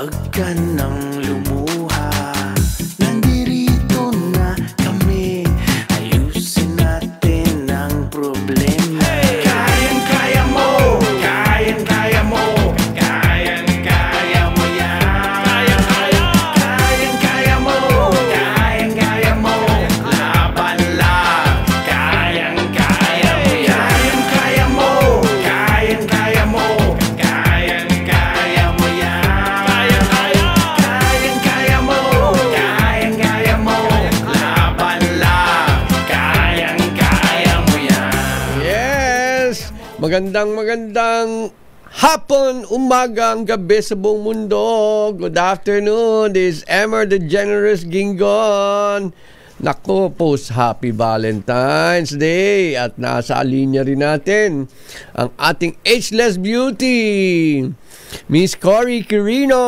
Wag ka nang lumuha, nandirito na kami. Ayusin natin ang problema. Kayang-kaya mo, kayang-kaya mo, kayang-kaya mo yan. Kayang-kaya mo, kayang-kaya mo, laban lang. Kayang-kaya mo yan. Kayang-kaya mo, kayang-kaya mo, kayang-kaya mo yan. Kayang-kaya mo, kayang-kaya mo, laban lang. Kayang-kaya mo yan. Yes! Magandang hapon, umagang, gabi sa buong mundo. Good afternoon. This is Emmer the Generous Gingon. Nako, post-Happy Valentine's Day. At nasa linya rin natin ang ating ageless beauty, Miss Cory Quirino.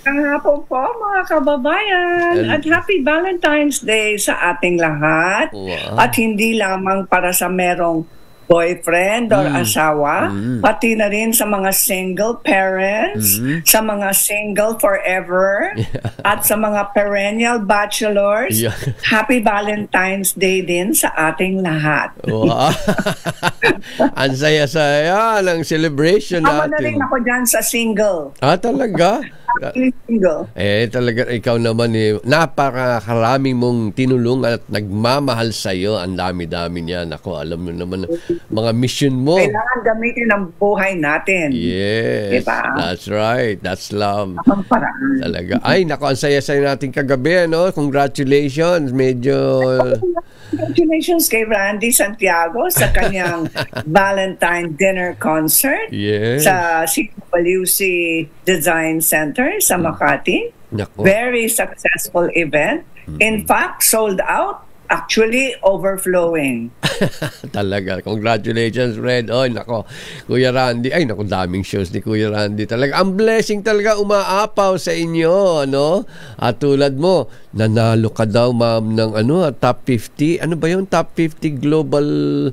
Kahapon po mga kababayan at Happy Valentine's Day sa ating lahat. Wow. At hindi lamang para sa merong boyfriend or asawa, pati na rin sa mga single parents, sa mga single forever, at sa mga perennial bachelors. Yeah. Happy Valentine's Day din sa ating lahat. Wow. Ang saya-saya ng celebration Tama na natin. rin ako dyan sa single. Ah, talaga? Happy single. Talaga ikaw naman napakaraming mong tinulong at nagmamahal sa iyo. Ang dami-dami niyan. Ako, alam mo naman mga mission mo. Kailangan gamitin ang buhay natin. Yes. Diba? That's right. That's love. Ang paraan. Talaga. Ay, naku, ang saya-saya natin kagabi, no? Congratulations. Medyo... Congratulations kay Randy Santiago sa kanyang Valentine Dinner Concert Yes. sa CWC Design Center sa Makati. Naku. Very successful event. In fact, sold out. Actually, overflowing. Talaga. Congratulations, Red. Oy, nako. Kuya Randy. Ay, nako, daming shows ni Kuya Randy. Talaga, ang blessing talaga umaapaw sa inyo, ano? At tulad mo, nanalo ka daw, ma'am, ng top 50. Ano ba yun? Top 50 global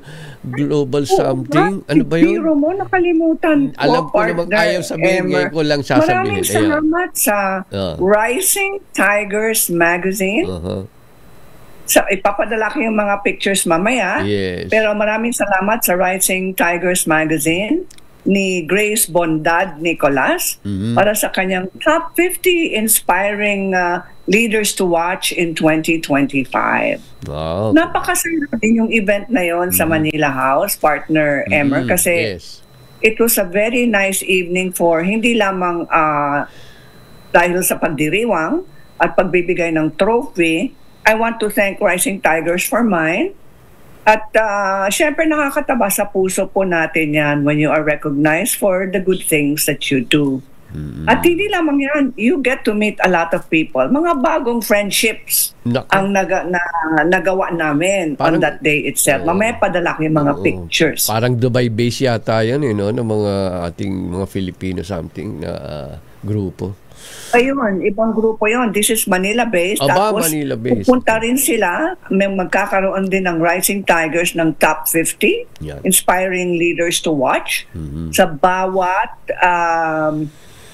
something? Ano ba yun? Biro mo, nakalimutan ko. Alam ko namang ayaw sabihin. Ngayon ko lang sasabihin. Maraming salamat sa Rising Tigers Magazine. Ipapadala ko yung mga pictures mamaya. Yes. Pero maraming salamat sa Rising Tigers Magazine ni Grace Bondad Nicolas para sa kanyang top 50 inspiring leaders to watch in 2025. Wow. Napakasaya din yung event na yon sa Manila House, partner Emmer, kasi it was a very nice evening for hindi lamang dahil sa pagdiriwang at pagbibigay ng trophy. I want to thank Rising Tigers for mine. At syempre nakakataba sa puso po natin yan when you are recognized for the good things that you do. At hindi lamang yan, you get to meet a lot of people. Mga bagong friendships ang nagawa namin on that day itself. Mamaya padala ko yung mga pictures. Parang Dubai base yata yan, ng mga ating mga Filipino something na grupo. Ayun, ibang grupo yon. This is Manila-based. Tapos, Manila-based. pupunta rin sila. May magkakaroon din ng Rising Tigers ng top 50. Yan. Inspiring leaders to watch. Sa bawat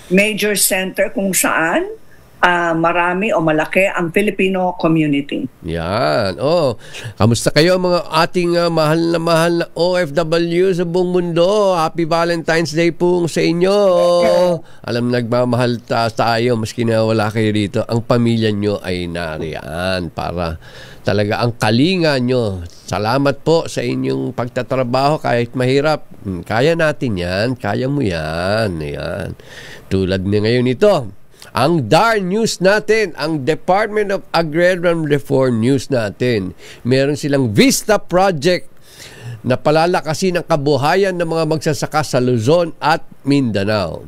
major center kung saan marami o malaki ang Filipino community. Yan. Kamusta kayo mga ating mahal na OFW sa buong mundo? Happy Valentine's Day po sa inyo. Alam, nagmamahal tayo maski na wala kayo dito. Ang pamilya nyo ay nariyan para talaga ang kalinga nyo. Salamat po sa inyong pagtatrabaho kahit mahirap. Kaya natin yan. Kaya mo yan. Yan. Tulad na ngayon ito. Ang DAR News natin, ang Department of Agrarian Reform News natin, meron silang Vista Project na palalakasin ang kabuhayan ng mga magsasaka sa Luzon at Mindanao.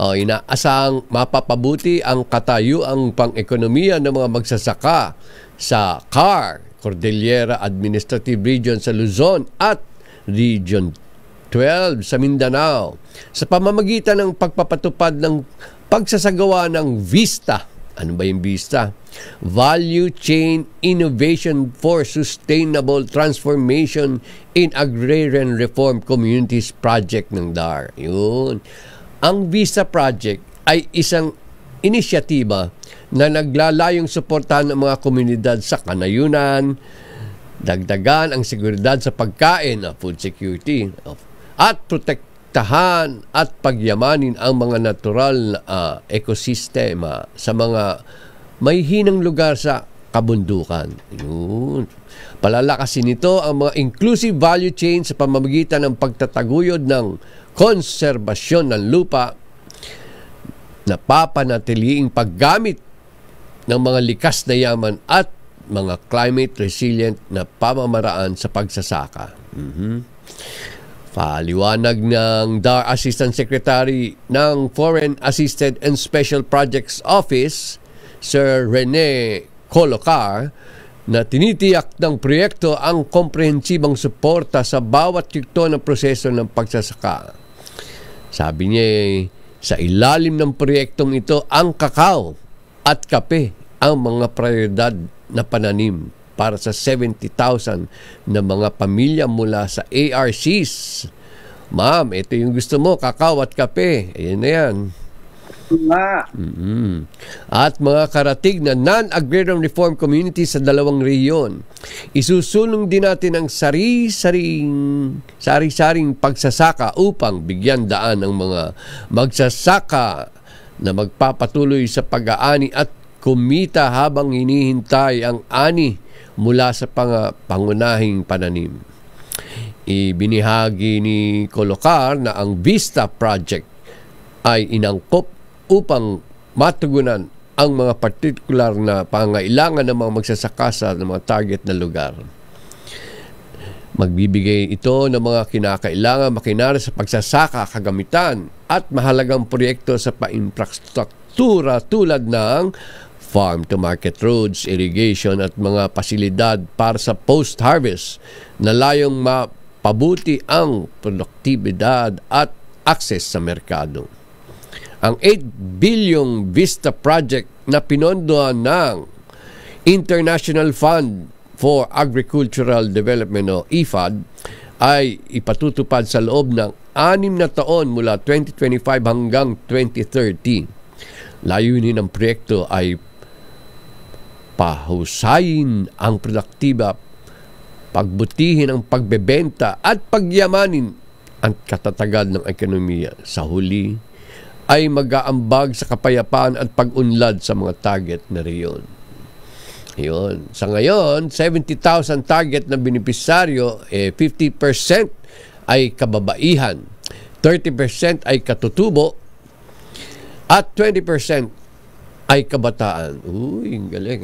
Inaasahang mapapabuti ang katayuang pang-ekonomiya ng mga magsasaka sa CAR, Cordillera Administrative Region sa Luzon at Region 12 sa Mindanao sa pamamagitan ng pagpapatupad ng pagsasagawa ng VISTA. Ano ba yung VISTA? Value Chain Innovation for Sustainable Transformation in Agrarian Reform Communities Project ng DAR. Yun. Ang VISTA Project ay isang inisyatiba na naglalayong suportahan ng mga komunidad sa kanayunan, dagdagan ang seguridad sa pagkain, food security, at protektahan at pagyamanin ang mga natural na ekosistema sa mga may hinang lugar sa kabundukan. Yun. Palalakasin nito ang mga inclusive value chain sa pamamagitan ng pagtataguyod ng konserbasyon ng lupa, napapanatiliing paggamit ng mga likas na yaman at mga climate resilient na pamamaraan sa pagsasaka. Paliwanag ng DAR Assistant Secretary ng Foreign Assisted and Special Projects Office, Sir Rene Colocar, na tinitiyak ng proyekto ang komprehensibang suporta sa bawat yugto ng proseso ng pagsasaka. Sabi niya, sa ilalim ng proyektong ito, ang kakao at kape ang mga prioridad na pananim para sa 70,000 na mga pamilya mula sa ARCs. Ma'am, ito yung gusto mo, kakao at kape. Ayan na yan. At mga karatig na non-agrarian reform community sa dalawang rehiyon. Isusulong din natin ang sari-saring pagsasaka upang bigyan daan ng mga magsasaka na magpapatuloy sa pag-aani at kumita habang hinihintay ang ani mula sa pangunahing pananim. Ibinahagi ni Colocar na ang Vista Project ay inangkop upang matugunan ang mga partikular na pangailangan ng mga magsasaka sa mga target na lugar. Magbibigay ito ng mga kinakailangan makinarya sa pagsasaka, kagamitan at mahalagang proyekto sa painfrastruktura tulad ng farm-to-market roads, irrigation at mga pasilidad para sa post-harvest na layong mapabuti ang produktibidad at access sa merkado. Ang 8 bilyong Vista Project na pinondohan ng International Fund for Agricultural Development o IFAD ay ipatutupad sa loob ng 6 na taon mula 2025 hanggang 2030. Layunin ng proyekto ay pahusayin ang produktiba, pagbutihin ang pagbebenta at pagyamanin ang katatagan ng ekonomiya. Sa huli, ay mag-aambag sa kapayapaan at pag-unlad sa mga target na riyon. Yun. Sa ngayon, 70,000 target na benepisaryo, 50% ay kababaihan, 30% ay katutubo, at 20% ay kabataan. Uy, galing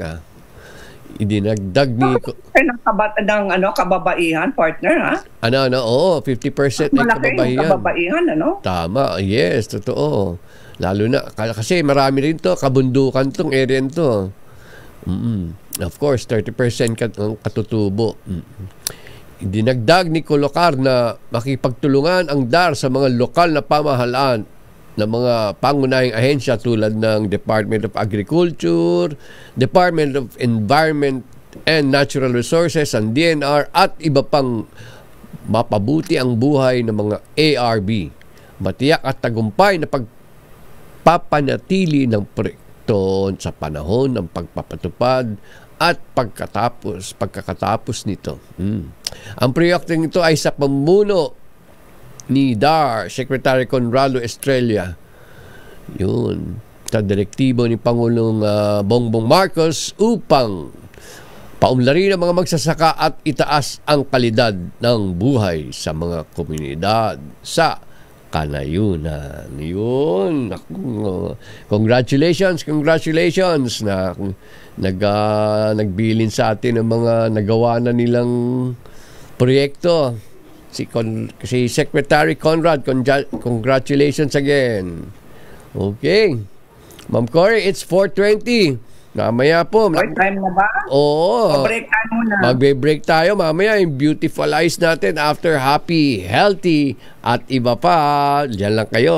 Idinagdag ni... ng kababaihan, partner, ha? Oo, 50% ay kababaihan. Kababaihan, Tama, yes, totoo. Lalo na, kasi marami rin to, kabundukan tong area to. Of course, 30% katutubo. Idinagdag ni Colocar na makipagtulungan ang DAR sa mga lokal na pamahalaan ng mga pangunahing ahensya tulad ng Department of Agriculture, Department of Environment and Natural Resources, ang DNR, at iba pang mapabuti ang buhay ng mga ARB. Matiyak at tagumpay na pagpapanatili ng proyekto sa panahon ng pagpapatupad at pagkakatapos nito. Ang proyektong ito ay sa pamuno ni DAR Secretary Conrado Estrella. Yun. Sa direktibo ni Pangulong Bongbong Marcos upang paunlarin ang mga magsasaka at itaas ang kalidad ng buhay sa mga komunidad sa kanayunan. Yun. Congratulations na nagbilin sa atin ng mga nagawa na nilang proyekto. Si Secretary Conrad, congratulations again. Okay. Ma'am Cory, it's 4:20. Mamaya po. Time na ba? Oo. Break time muna. Magbe-break tayo. Mamaya yung beautiful eyes natin after happy, healthy, at iba pa. Diyan lang kayo.